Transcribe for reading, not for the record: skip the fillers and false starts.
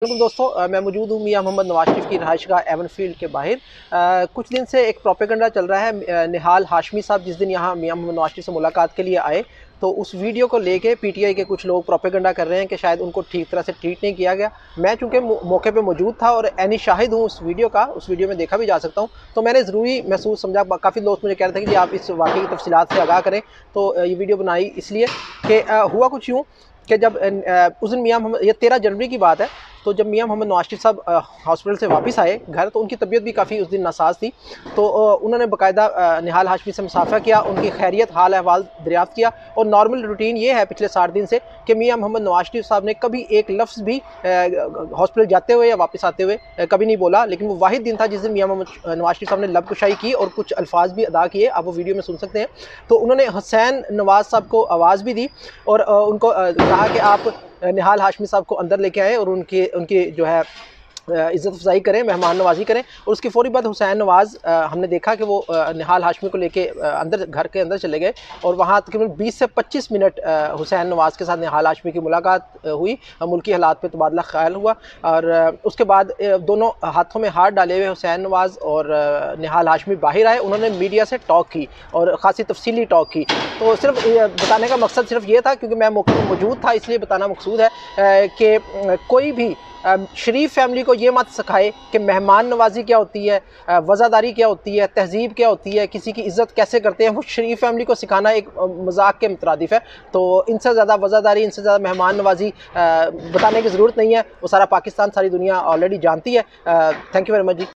बिल्कुल दोस्तों, मैं मौजूद हूँ मियां मोहम्मद नवाज शरीफ की रहायशगाह एवन फील्ड के बाहर। कुछ दिन से एक प्रोपेगेंडा चल रहा है। निहाल हाशमी साहब जिस दिन यहाँ मियां मोहम्मद नवाज शरीफ से मुलाकात के लिए आए, तो उस वीडियो को लेके पीटीआई के कुछ लोग प्रोपेगेंडा कर रहे हैं कि शायद उनको ठीक तरह से ट्रीट नहीं किया गया। मैं चूंकि मौके पे मौजूद था और एनी शाहिद हूँ उस वीडियो का, उस वीडियो में देखा भी जा सकता हूँ, तो मैंने ज़रूरी महसूस समझा। काफ़ी दोस्त मुझे कह रहे थे कि आप इस वाक़े की तफसीलात से आगाह करें, तो ये वीडियो बनाई इसलिए कि हुआ कुछ यूँ कि जब उस दिन मियां मोहम्मद, ये 13 जनवरी की बात है, तो जब मियां मोहम्मद नवाज शरीफ साहब हॉस्पिटल से वापस आए घर, तो उनकी तबीयत भी काफ़ी उस दिन नासाज थी। तो उन्होंने बाकायदा निहाल हाशमी से मुसाफा किया, उनकी खैरियत हाल अहवाल दरियाफ्त किया। और नॉर्मल रूटीन ये है पिछले 60 दिन से कि मियां मोहम्मद नवाज शरीफ साहब ने कभी एक लफ्ज़ भी हॉस्पिटल जाते हुए या वापस आते हुए कभी नहीं बोला। लेकिन वो वाहिद दिन था जिस दिन मियां मोहम्मद नवाज शरीफ साहब ने लब कुशाई की और कुछ अल्फाज भी अदा किए, आप वो वीडियो में सुन सकते हैं। तो उन्होंने हुसैन नवाज साहब को आवाज़ भी दी और उनको कहा कि आप निहाल हाशमी साहब को अंदर लेके आए और उनकी जो है इज़्ज़त अफजाई करें, मेहमान नवाजी करें। और उसके फ़ौरी बाद हुसैन नवाज़, हमने देखा कि वो निहाल हाशमी को लेके अंदर, घर के अंदर चले गए और वहाँ तकरीबन 20 से 25 मिनट हुसैन नवाज़ के साथ निहाल हाशमी की मुलाकात हुई। मुल्की हालात पे तबादला ख्याल हुआ और उसके बाद दोनों हाथों में हाथ डाले हुए हुसैन नवाज़ और निहाल हाशमी बाहर आए। उन्होंने मीडिया से टॉक की और ख़ासी तफसीली टॉक की। तो सिर्फ बताने का मकसद सिर्फ ये था, क्योंकि मैं मौके पर मौजूद था, इसलिए बताना मकसूद है कि कोई भी शरीफ फैमिली को ये मत सिखाए कि मेहमान नवाजी क्या होती है, वज़ादारी क्या होती है, तहजीब क्या होती है, किसी की इज़्ज़त कैसे करते हैं। वो शरीफ फैमिली को सिखाना एक मजाक के मुतरादिफ है। तो इनसे ज़्यादा वज़ादारी, इनसे ज़्यादा मेहमान नवाजी बताने की ज़रूरत नहीं है। वो सारा पाकिस्तान, सारी दुनिया ऑलरेडी जानती है। Thank you very much ji.